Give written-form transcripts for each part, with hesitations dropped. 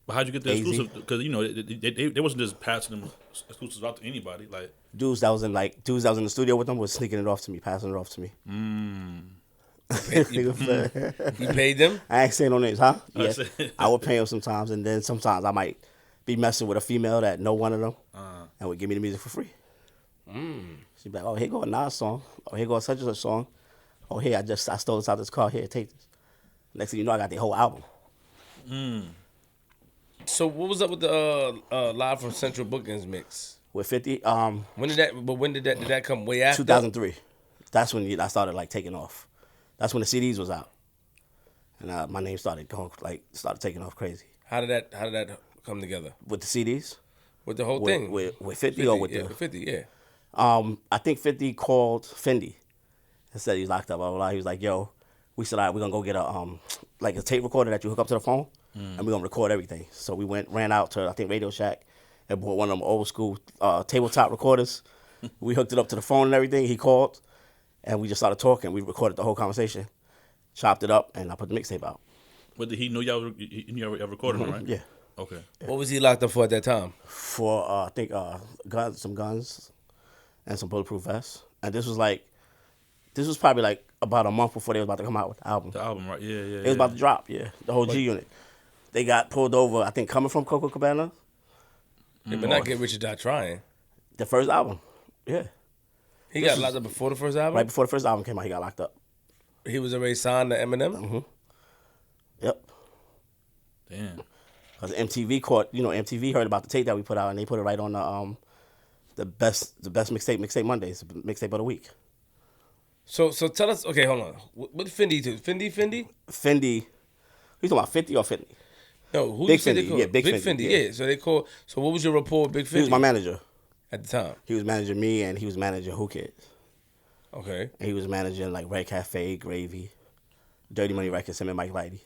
But how'd you get the exclusive? Because they wasn't just passing them exclusives out to anybody. Like dudes that was in the studio with them was sneaking it off to me, passing it off to me. You paid them? I ain't saying no names, huh? Yeah, I would pay them sometimes, and then sometimes I might be messing with a female that know one of them, and would give me the music for free. She'd be like, "Oh, here go a Nas song. Oh, here go a such and such song. Oh, here I stole this out of this car. Here, take this." Next thing you know, I got the whole album. So what was up with the Live from Central Bookings mix? With 50, When did that come? Way after 2003. That's when I started like taking off. That's when the CDs was out, and my name started taking off crazy. How did that come together? With the CDs, with the whole thing, with 50 or with the 50, yeah. I think 50 called Fendi and said he's locked up. Blah, blah, blah. He was like, "Yo," we said, "All right, we're gonna go get a tape recorder that you hook up to the phone, and we're gonna record everything." So we ran out to I think Radio Shack and bought one of them old school tabletop recorders. We hooked it up to the phone and everything. He called, and we just started talking. We recorded the whole conversation, chopped it up, and I put the mixtape out. But did he know y'all recording it, right? Yeah. Okay. Yeah. What was he locked up for at that time? For I think some guns, and some bulletproof vests. And this was probably like about a month before they was about to come out with the album. The album, right? Yeah. It was about to drop. Yeah, the whole G Unit. They got pulled over. I think coming from Coco Cabana. Yeah, but not Get Rich or Die Trying. The first album. Yeah. He got locked up before the first album? Right before the first album came out, he got locked up. He was already signed to Eminem? Mm-hmm. Yep. Damn. Because MTV heard about the tape that we put out, and they put it right on the best mixtape Mondays, mixtape of the week. So tell us, okay, hold on. What Fendi do? Fendi? Fendi. You talking about 50 or Fendi? No, who Big you said Fendi, they called? yeah, Big Fendi, Fendi, yeah. So they called. So what was your rapport with Big Fendi? He was my manager at the time. He was managing me, and he was managing Who Kids. Okay. And he was managing like Red Cafe, Gravy, Dirty Money Records, him and Mike Lighty.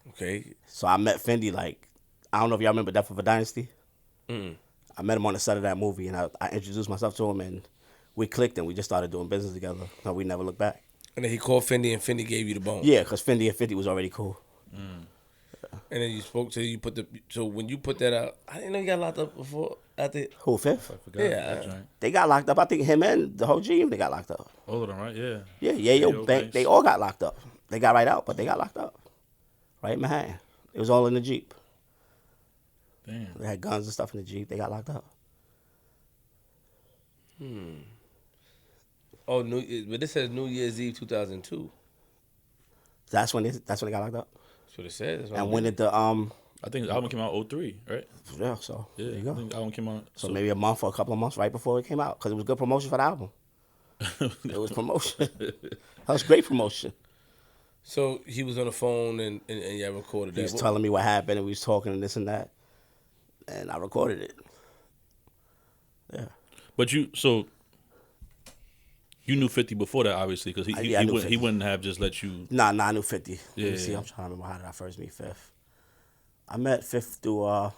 Okay. So I met Fendi like, I don't know if y'all remember Death of a Dynasty. I met him on the set of that movie, and I introduced myself to him, and we clicked, and we just started doing business together. And we never looked back. And then he called Fendi, and Fendi gave you the bone. Yeah, because Fendi and 50 was already cool. And then you spoke to so when you put that out, I didn't know you got locked up before. Who, Fifth? I forgot. Yeah. They got locked up. I think him and the whole GM, they got locked up. All of them, right? Yeah. Yeah. They all got locked up. They got right out, but they got locked up. Right in Manhattan. It was all in the Jeep. Damn. They had guns and stuff in the Jeep. They got locked up. Oh, but this says New Year's Eve 2002. That's when they got locked up. That's what it says. And when did the I think the album came out 03, right? Yeah, so Yeah. there you go. I think the album came out. So maybe a month or a couple of months right before it came out, because it was good promotion for the album. It was promotion. That was great promotion. So he was on the phone and y'all recorded that. He was telling me what happened, and we was talking and this and that, and I recorded it. Yeah. But you knew 50 before that, obviously, because he wouldn't have just let you. Nah, I knew 50. Yeah. Let me see, I'm trying to remember, how did I first meet Fifth? I met Fifth through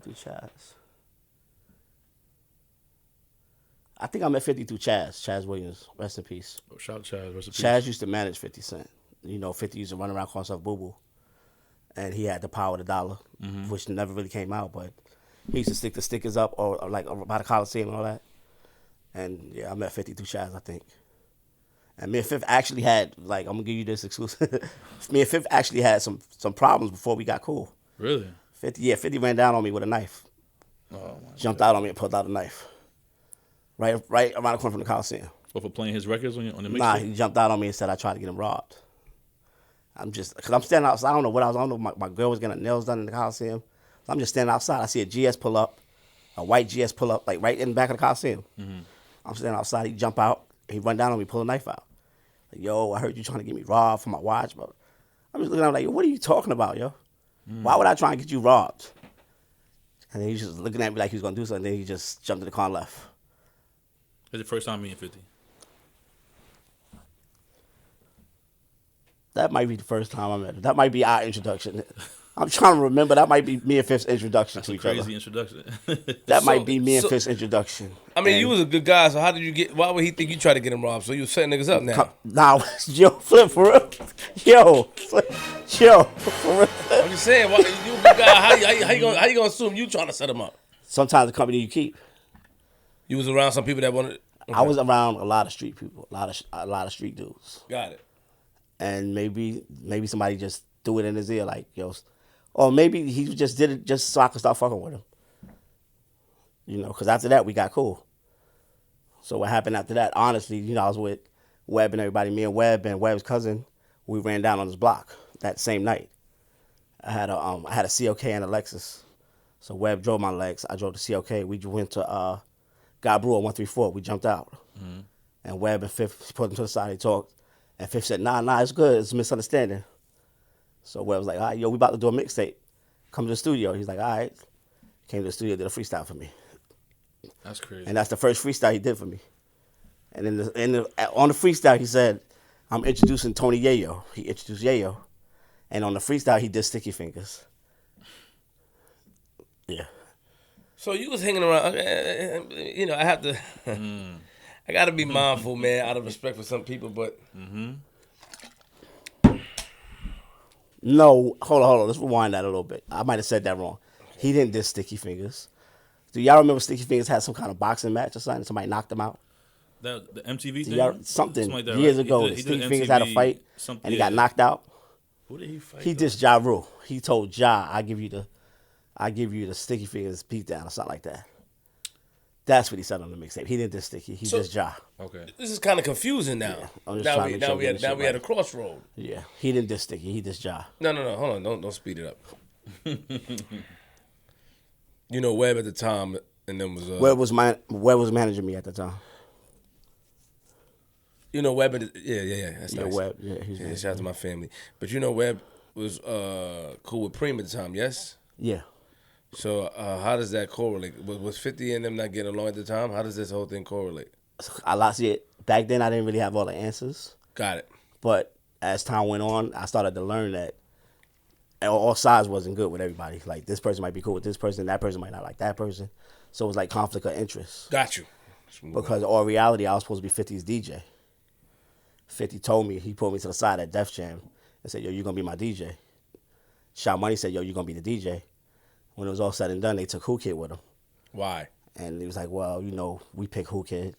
Chaz. I think I met 50 through Chaz Williams. Rest in peace. Oh, shout out Chaz. Rest in peace. Chaz used to manage 50 Cent. 50 used to run around calling himself Boo Boo. And he had the power of the dollar, which never really came out, but he used to stick the stickers up or like by the Coliseum and all that. And yeah, I met 50 through Chaz, I think. And me and Fifth actually had, like, I'm gonna give you this exclusive. Me and Fifth actually had some problems before we got cool. Really? 50 ran down on me with a knife. Oh, Jumped out on me and pulled out a knife. Right around the corner from the Coliseum. Or for playing his records on the mixtape? Nah, he jumped out on me and said I tried to get him robbed. Because I'm standing outside. I don't know what I don't know. My girl was getting her nails done in the Coliseum. So I'm just standing outside. I see a GS pull up, a white GS pull up, like right in the back of the Coliseum. I'm standing outside. He jump out. He run down on me, pull a knife out. Like, yo, I heard you trying to get me robbed for my watch, but I'm just looking at him like, what are you talking about, yo? Why would I try and get you robbed? And then he's just looking at me like he was going to do something. Then he just jumped in the car and left. It's the first time meeting 50. That might be the first time I met him. That might be our introduction. I'm trying to remember. That might be me and Fifth's introduction to each other. Crazy introduction. That might be me and Fifth's introduction. I mean, you was a good guy, so how did you get? Why would he think you tried to get him robbed? So you was setting niggas up now. Nah, yo, Flip for real. Yo, for real. I'm just saying, why, you a good guy. How you gonna assume you trying to set him up? Sometimes the company you keep. You was around some people that wanted. Okay. I was around a lot of street people, a lot of street dudes. Got it. And maybe somebody just threw it in his ear, like yo, or maybe he just did it just so I could start fucking with him. You know, because after that we got cool. So what happened after that? Honestly, you know, I was with Webb and everybody. Me and Webb's cousin, we ran down on his block that same night. I had a CLK and a Lexus. So Webb drove my Lex. I drove the CLK. We went to God Brewer 134. We jumped out. Mm-hmm. And Webb and Fifth put him to the side. They talked. And Fifth said, nah, it's good. It's a misunderstanding. So Webb was like, all right, yo, we about to do a mixtape. Come to the studio. He's like, all right. Came to the studio, did a freestyle for me. That's crazy. And that's the first freestyle he did for me. And on the freestyle, he said, I'm introducing Tony Yayo. He introduced Yayo. And on the freestyle, he did Sticky Fingers. Yeah. So you was hanging around. You know, I have to. I got to be mindful, man, out of respect for some people, but. No, hold on. Let's rewind that a little bit. I might have said that wrong. He didn't diss Sticky Fingers. Do y'all remember Sticky Fingers had some kind of boxing match or something? Somebody knocked him out? The MTV thing? Something like that, years right? ago. He did Sticky MTV, Fingers had a fight, and he got knocked out. Who did he fight? He dissed Ja Rule. He told Ja, I give you the Sticky Fingers beatdown or something like that. That's what he said on the mixtape. He didn't diss Sticky. He dissed Ja. Okay. This is kind of confusing now. Yeah, now we had a crossroad. Yeah, he didn't diss Sticky. He dissed Ja. No, hold on, don't speed it up. You know, Webb at the time, and then was Webb was managing me at the time. You know, Webb. That's nice. Webb. Yeah, shout out to my family. But you know, Webb was cool with Preem at the time. Yes. Yeah. So how does that correlate? Was 50 and them not getting along at the time? How does this whole thing correlate? Back then, I didn't really have all the answers. Got it. But as time went on, I started to learn that all sides wasn't good with everybody. Like, this person might be cool with this person, that person might not like that person. So it was like conflict of interest. Got you. Because in all reality, I was supposed to be 50's DJ. 50 told me, he pulled me to the side at Def Jam and said, yo, you're going to be my DJ. Shot Money said, yo, you're going to be the DJ. When it was all said and done, they took Who Kid with them. Why? And he was like, well, you know, we pick Who Kid.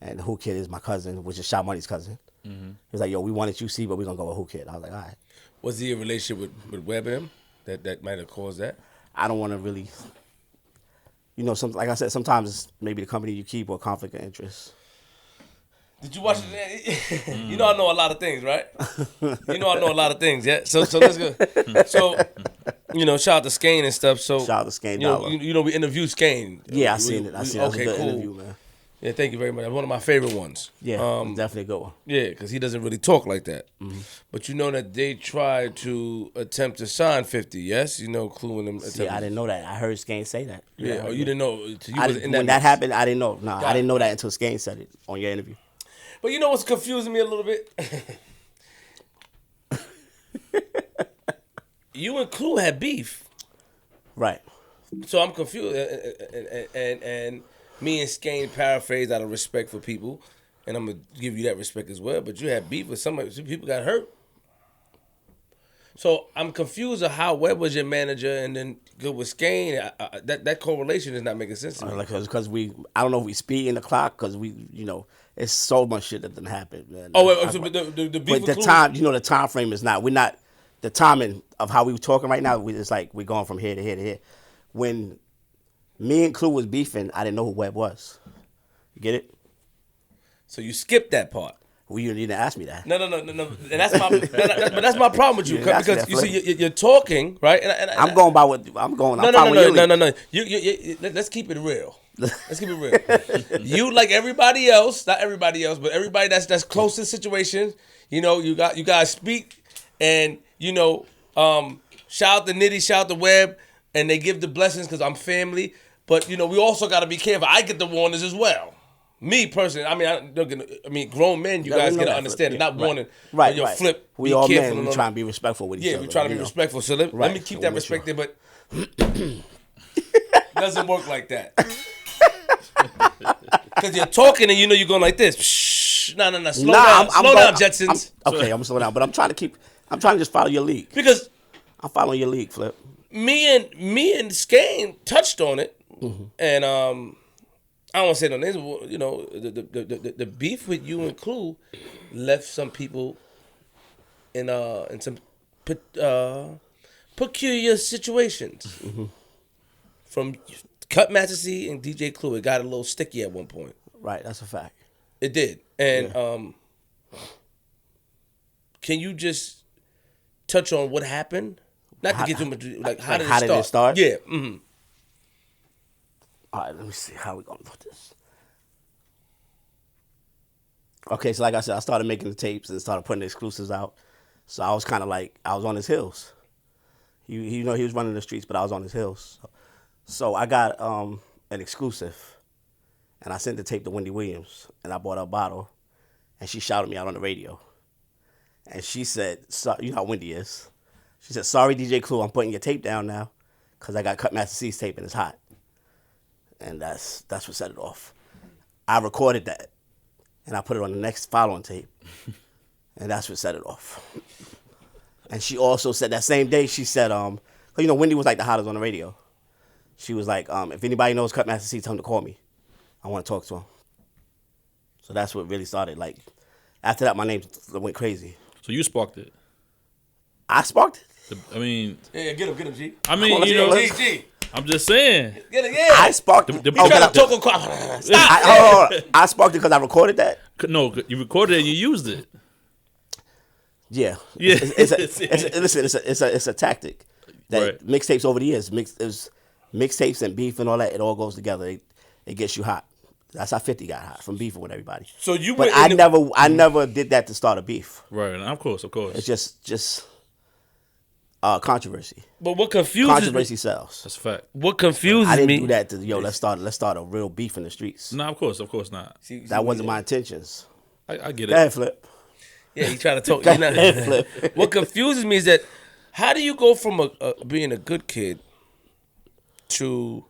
And Who Kid is my cousin, which is Shot Money's cousin. Mm-hmm. He was like, yo, we wanted UC, but we're going to go with Who Kid. I was like, all right. Was he in a relationship with Webb and him? That might have caused that? I don't want to really, you know, like I said, sometimes it's maybe the company you keep or conflict of interest. Did you watch it? You know I know a lot of things, right? You know I know a lot of things, yeah? So let's go. So, you know, shout out to Skane and stuff. So shout out to Skane. You know, we interviewed Skane. Yeah, I seen it. I seen it. Okay, That was a good cool. interview, man. Yeah, thank you very much. One of my favorite ones. Yeah, definitely a good one. Yeah, because he doesn't really talk like that. Mm-hmm. But you know that they tried to attempt to sign 50, yes? You know, Clue and them. See, I didn't know that. I heard Skane say that. Yeah, oh, you didn't know? When that happened, I didn't know. I didn't know that until Skane said it on your interview. But you know what's confusing me a little bit? You and Clue had beef. Right. So I'm confused. And me and Skane paraphrased out of respect for people, and I'm going to give you that respect as well, but you had beef with some people got hurt. So I'm confused of how Webb was your manager and then good with Skane. That correlation is not making sense to me. Because I don't know if we speed in the clock, because it's so much shit that didn't happen, man. Oh, wait, so the beef but the time, the time frame is not. We're not. The timing of how we were talking right now, it's like we're going from here to here to here. When me and Clue was beefing, I didn't know who Webb was. You get it? So you skipped that part. Well, you didn't ask me that. No. And that's my but that's my problem with you, because you see you're talking, right? And I'm going by what I'm going. No. You let's keep it real. Let's keep it real. You, like everybody else, not everybody else, but everybody that's close to the situation, you guys speak, and shout out to Nitty, shout out to Webb, and they give the blessings because I'm family. But we also got to be careful. I get the warnings as well. Me personally, I mean, grown men, you guys gotta understand it. Not wanting, right, your flip. We all men. We try and be respectful with each other. Yeah, we try to be respectful. So let me keep that respect there, but it doesn't work like that. Because you're talking and you're going like this. Shh, no. Slow down, Jetsons. Okay, I'm slow down, but I'm trying to just follow your lead. Because I'm following your lead, Flip. Me and Skane touched on it, and I don't want to say no names. The beef with you and Clue left some people in some peculiar situations. From Cutmaster C and DJ Clue, it got a little sticky at one point. Right, that's a fact. It did, and can you just touch on what happened? Not to get too much. Like how did it start? Yeah. Mm-hmm. All right, let me see how we gonna put this. Okay, so like I said, I started making the tapes and started putting the exclusives out. So I was kind of like, I was on his heels. He was running the streets, but I was on his heels. So I got an exclusive, and I sent the tape to Wendy Williams, and I bought her a bottle, and she shouted me out on the radio. And she said, you know how Wendy is. She said, sorry, DJ Clue, I'm putting your tape down now because I got Cutmaster C's tape and it's hot. And that's what set it off. I recorded that, and I put it on the next following tape, and that's what set it off. And she also said that same day, she said, Wendy was like the hottest on the radio. She was like, if anybody knows Cutmaster C, tell him to call me. I want to talk to him. So that's what really started. Like, after that, my name went crazy. So you sparked it. I sparked it? Yeah, get him, G. G. I'm just saying. Get it, yeah. I sparked it. I sparked it because I recorded that? No, you recorded it and you used it. Yeah. Yeah. It's a tactic. That right. Mixtapes over the years, mixtapes and beef and all that, it all goes together. It gets you hot. That's how 50 got hot, from beefing with everybody. So you But I never did that to start a beef. Right, of course. It's just controversy. But what confuses controversy sells. That's a fact. What confuses me? I didn't do that to let's start a real beef in the streets. No, of course not. That wasn't my intentions. I get it. Go ahead, Flip. Yeah, you try to talk. Go ahead, Flip. What confuses me is that how do you go from being a good kid to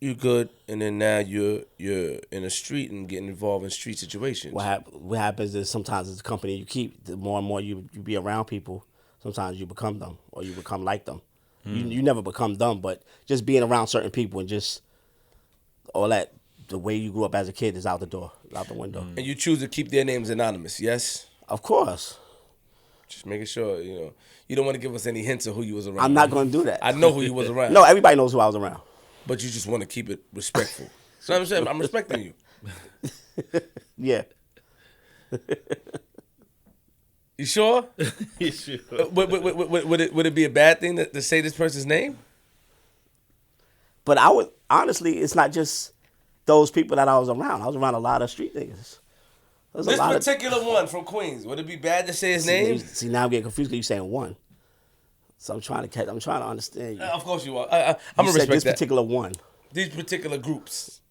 you good, and then now you're in a street and getting involved in street situations? What happens is sometimes as a company you keep, the more and more you be around people, sometimes you become them or you become like them. You never become dumb, but just being around certain people and just all that, the way you grew up as a kid is out the door, out the window. And you choose to keep their names anonymous, yes? Of course. Just making sure, you don't want to give us any hints of who you was around. I'm not going to do that. I know who you was around. No, everybody knows who I was around. But you just want to keep it respectful. So I'm saying, I'm respecting you. Yeah. You sure? You sure? Would it be a bad thing to say this person's name? But I would, honestly, it's not just those people that I was around. I was around a lot of street niggas. This particular one from Queens, would it be bad to say his name? See, now I'm getting confused because you're saying one. So I'm trying to understand you. Of course you are. I'm gonna respect this that. particular one. These particular groups.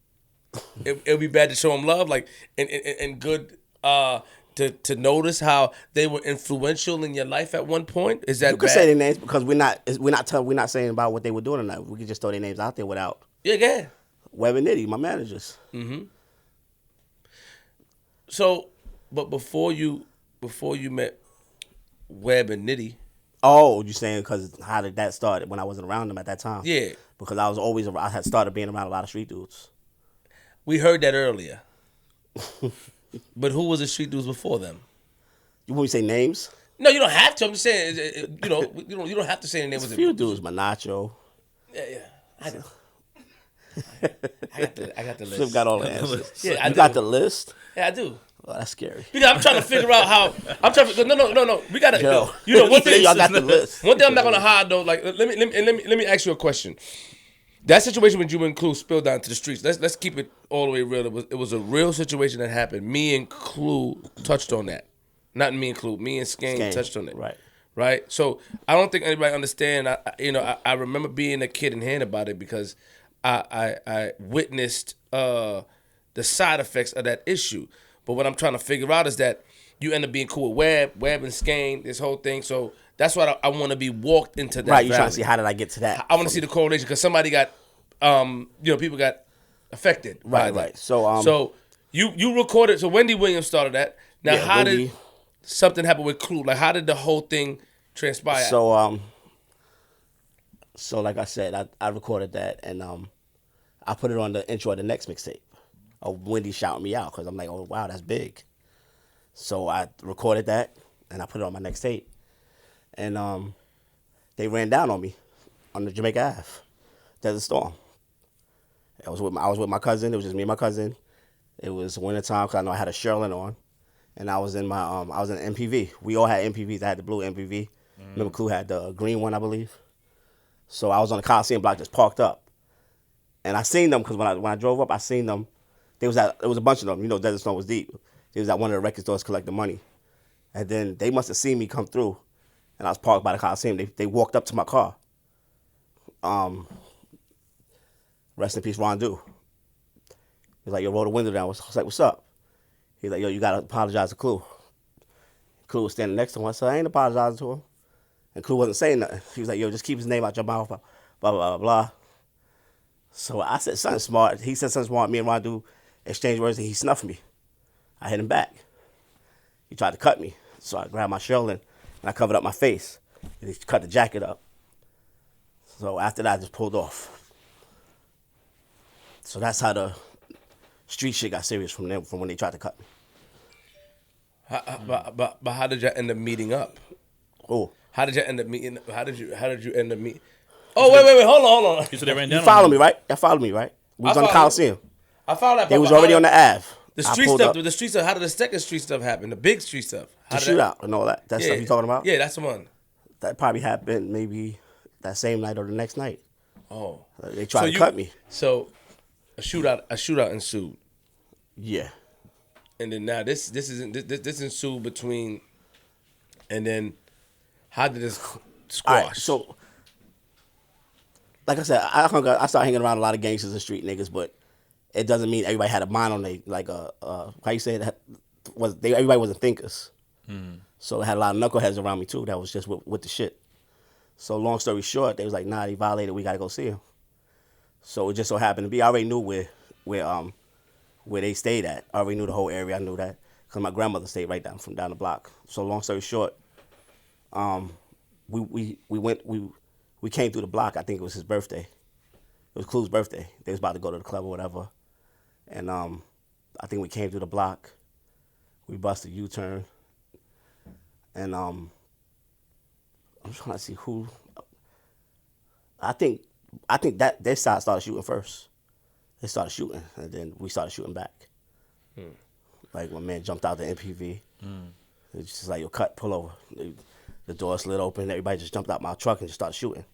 It would be bad to show them love, like and good to notice how they were influential in your life at one point. Is that you can bad? say their names because we're not saying about what they were doing or not. We can just throw their names out there without. Yeah, go ahead. Webb and Nitty, my managers. Mm-hmm. So, but before you met Webb and Nitty. Oh, you saying because how did that start when I wasn't around them at that time? Yeah. Because I had started being around a lot of street dudes. We heard that earlier. But who was the street dudes before them? You want me to say names? No, you don't have to. I'm just saying, you don't have to say the name. There's a few dudes, Manacho. Yeah. I got the list. Flip got all the answers. Yeah, you got the list? Yeah, I do. Oh, that's scary. Because I'm trying to figure out how. No. We gotta. Yo. One thing. Y'all got the list. One thing I'm not gonna hide though. Like, let me ask you a question. That situation with you and Clue spilled down to the streets. Let's keep it all the way real. It was a real situation that happened. Me and Clue touched on that. Not me and Clue. Me and Skane touched on it. Right. So I don't think anybody understand. I remember being a kid and hearing about it because I witnessed the side effects of that issue. But what I'm trying to figure out is that you end up being cool with Webb and Skane, this whole thing. So that's what I want to be walked into that. Right, you're trying to see how did I get to that. I want to see the correlation because somebody got, people got affected. Right. So, so you recorded. So Wendy Williams started that. Now, yeah, how Wendy, did something happen with Clue? Like, how did the whole thing transpire? So like I said, I recorded that and I put it on the intro of the next mixtape of Wendy shouting me out because I'm like, oh wow, that's big. So I recorded that and I put it on my next tape, and they ran down on me on the Jamaica Ave, Desert Storm. I was with my cousin. It was just me and my cousin. It was wintertime because I know I had a Sherlin on, and I was in my I was in an MPV. We all had MPVs. I had the blue MPV. Remember, Clue had the green one, I believe. So I was on the Coliseum block, just parked up, and I seen them because when I drove up, I seen them. There was a bunch of them. You know, Desert Storm was deep. They was at one of the record stores collecting money, and then they must have seen me come through, and I was parked by the Coliseum. They walked up to my car. Rest in peace, Ron Du. He was like, yo, roll the window down. I was like, what's up? He's like, yo, you gotta apologize to Clue. Clue was standing next to him. I said, I ain't apologizing to him. And Clue wasn't saying nothing. He was like, yo, just keep his name out your mouth, blah, blah, blah, blah. So I said something smart. He said something smart. Me and Ron Du exchanged words, and he snuffed me. I hit him back. He tried to cut me. So I grabbed my Sherlin, and I covered up my face. And he cut the jacket up. So after that, I just pulled off. So that's how the street shit got serious from when they tried to cut me. But how did you end up meeting up? Oh. How did you end up meeting? How did you end up meeting? Oh, wait, hold on. You said they ran down. You followed me, right? Y'all followed me, right? We was on the Coliseum. I followed that. They was already on the Ave. The street stuff. How did the second street stuff happen? The big street stuff. The shootout and all that. That stuff you talking about? Yeah, that's the one. That probably happened maybe that same night or the next night. Oh. They tried to cut me. So a shootout ensued. Yeah. And then now this ensued between, and then how did this squash? All right, so like I said, I started hanging around a lot of gangsters and street niggas, but it doesn't mean everybody had a mind on they how you say it, everybody wasn't thinkers. So I had a lot of knuckleheads around me too that was just with the shit. So long story short, they was like, nah, they violated, we gotta go see him. So it just so happened to be, I already knew where they stayed at. I already knew the whole area. I knew that because my grandmother stayed right down the block. So long story short, we came through the block. I think it was his birthday. It was Clue's birthday. They was about to go to the club or whatever, and I think we came through the block. We busted a U-turn, and I'm trying to see who. I think that their side started shooting first. They started shooting, and then we started shooting back. Like, my man jumped out the MPV. It's just like, yo, pull over. The door slid open. Everybody just jumped out my truck and just started shooting.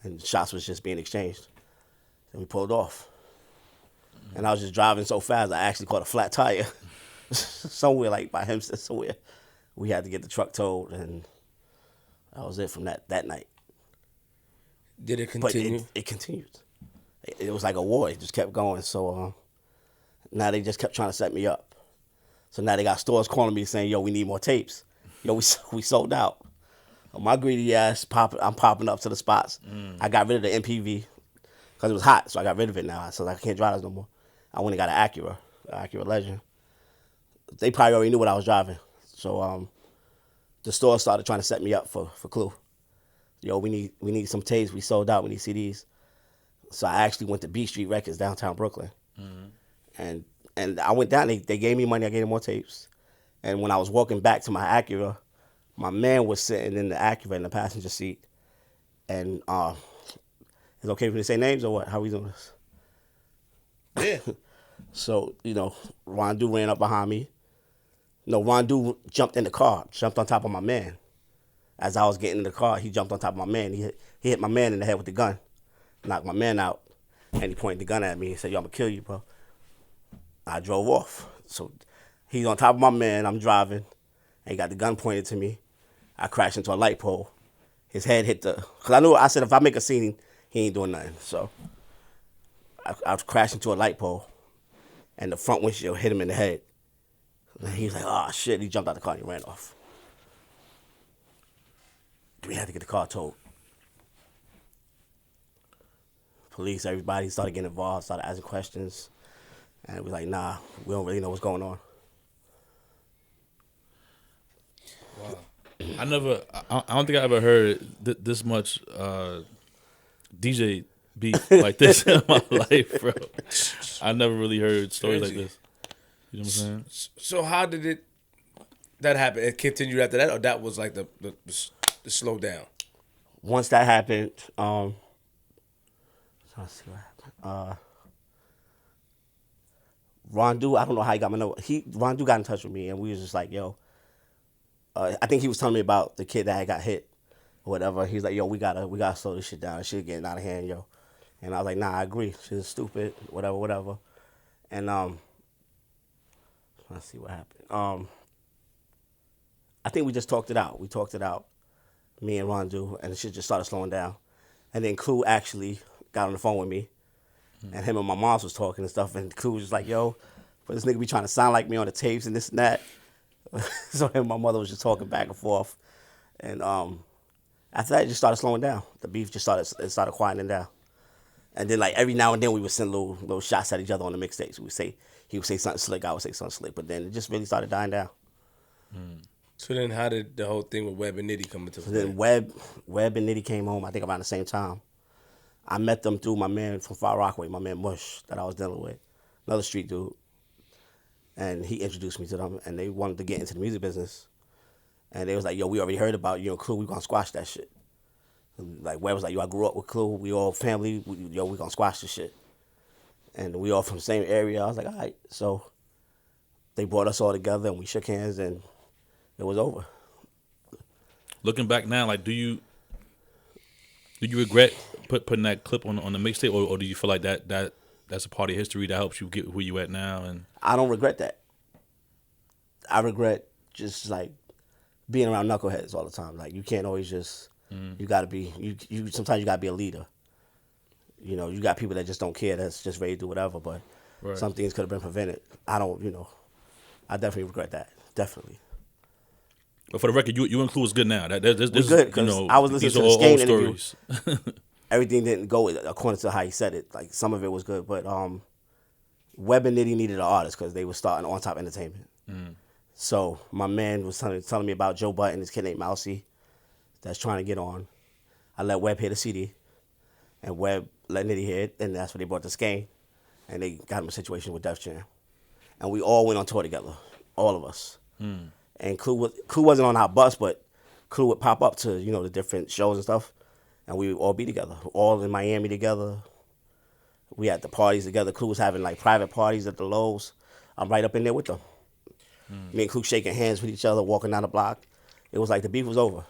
And shots was just being exchanged. And we pulled off. And I was just driving so fast, I actually caught a flat tire. Somewhere, like, by Hempstead, somewhere. We had to get the truck towed, and that was it from that night. Did it continue? But it continued. It was like a war. It just kept going. So now they just kept trying to set me up. So now they got stores calling me saying, yo, we need more tapes. Yo, we sold out. My greedy ass, I'm popping up to the spots. I got rid of the MPV because it was hot, so I got rid of it now. So I can't drive this no more. I went and got an Acura Legend. They probably already knew what I was driving. So the store started trying to set me up for Clue. Yo, we need some tapes. We sold out. We need CDs. So I actually went to B Street Records, downtown Brooklyn. And I went down. They gave me money. I gave them more tapes. And when I was walking back to my Acura, my man was sitting in the Acura in the passenger seat. And is it okay for me to say names or what? How we doing this? Yeah. So, Ron Du ran up behind me. No, Ron Du jumped in the car, jumped on top of my man. As I was getting in the car, he jumped on top of my man. He hit my man in the head with the gun, knocked my man out, and he pointed the gun at me and said, yo, I'm going to kill you, bro. I drove off. So he's on top of my man, I'm driving, and he got the gun pointed to me. I crashed into a light pole. His head hit because I said if I make a scene, he ain't doing nothing. So I crashed into a light pole. and the front windshield hit him in the head. And he was like, oh, shit. He jumped out the car and he ran off. We had to get the car towed. Police, everybody started getting involved, started asking questions. And it was like, nah, we don't really know what's going on. Wow. I don't think I ever heard this much DJ beef like this in my life, bro. I never really heard stories like this. You know what I'm saying? So how did that happen? It continued after that, or that was like the slow down? Once that happened, trying to see what happened. Rondu, I don't know how he got my number. Rondu got in touch with me, and we was just like, yo. I think he was telling me about the kid that had got hit, or whatever. He's like, yo, we gotta slow this shit down. This shit getting out of hand, yo. And I was like, nah, I agree. Shit's stupid, whatever. And let's see what happened. I think we just talked it out. We talked it out, me and Rondu, and the shit just started slowing down. And then Clue actually got on the phone with me, and him and my mom was talking and stuff. And Clue was just like, yo, but this nigga be trying to sound like me on the tapes and this and that. So him and my mother was just talking back and forth. And after that, it just started slowing down. The beef just started quieting down. And then like every now and then we would send little shots at each other on the mixtapes. He would say something slick, I would say something slick. But then it just really started dying down. So then how did the whole thing with Webb and Nitty come into play? Then Webb and Nitty came home, I think around the same time. I met them through my man from Far Rockaway, my man Mush, that I was dealing with. Another street dude. And he introduced me to them, and they wanted to get into the music business. And they was like, yo, we already heard about you and Clue, we gonna squash that shit. And like Webb was like, yo, I grew up with Clue, we all family, we gonna squash this shit. And we all from the same area. I was like, all right. So they brought us all together, and we shook hands, and it was over. Looking back now, like, do you regret putting that clip on the mixtape, or do you feel like that's a part of history that helps you get who you at now? And I don't regret that. I regret just like being around knuckleheads all the time. Like you can't always just you gotta be you sometimes you gotta be a leader. You know, you got people that just don't care, that's just ready to do whatever, but some things could have been prevented. I definitely regret that. Definitely. But for the record, you and Clue is good now. This We're good, because I was listening to the Skane interview. Everything didn't go according to how he said it. Like some of it was good, but Webb and Nitty needed an artist because they were starting On Top Entertainment. So my man was telling me about Joe Button, this kid named Mousy, that's trying to get on. I let Webb hear the CD, and Webb let Nitty hear it, and that's when they brought the Skane, and they got him a situation with Def Jam, and we all went on tour together, all of us. And Clue wasn't on our bus, but Clue would pop up to the different shows and stuff. And we would all be together, all in Miami together. We had the parties together. Clue was having like private parties at the Lowe's. I'm right up in there with them. Me and Clue shaking hands with each other, walking down the block. It was like the beef was over.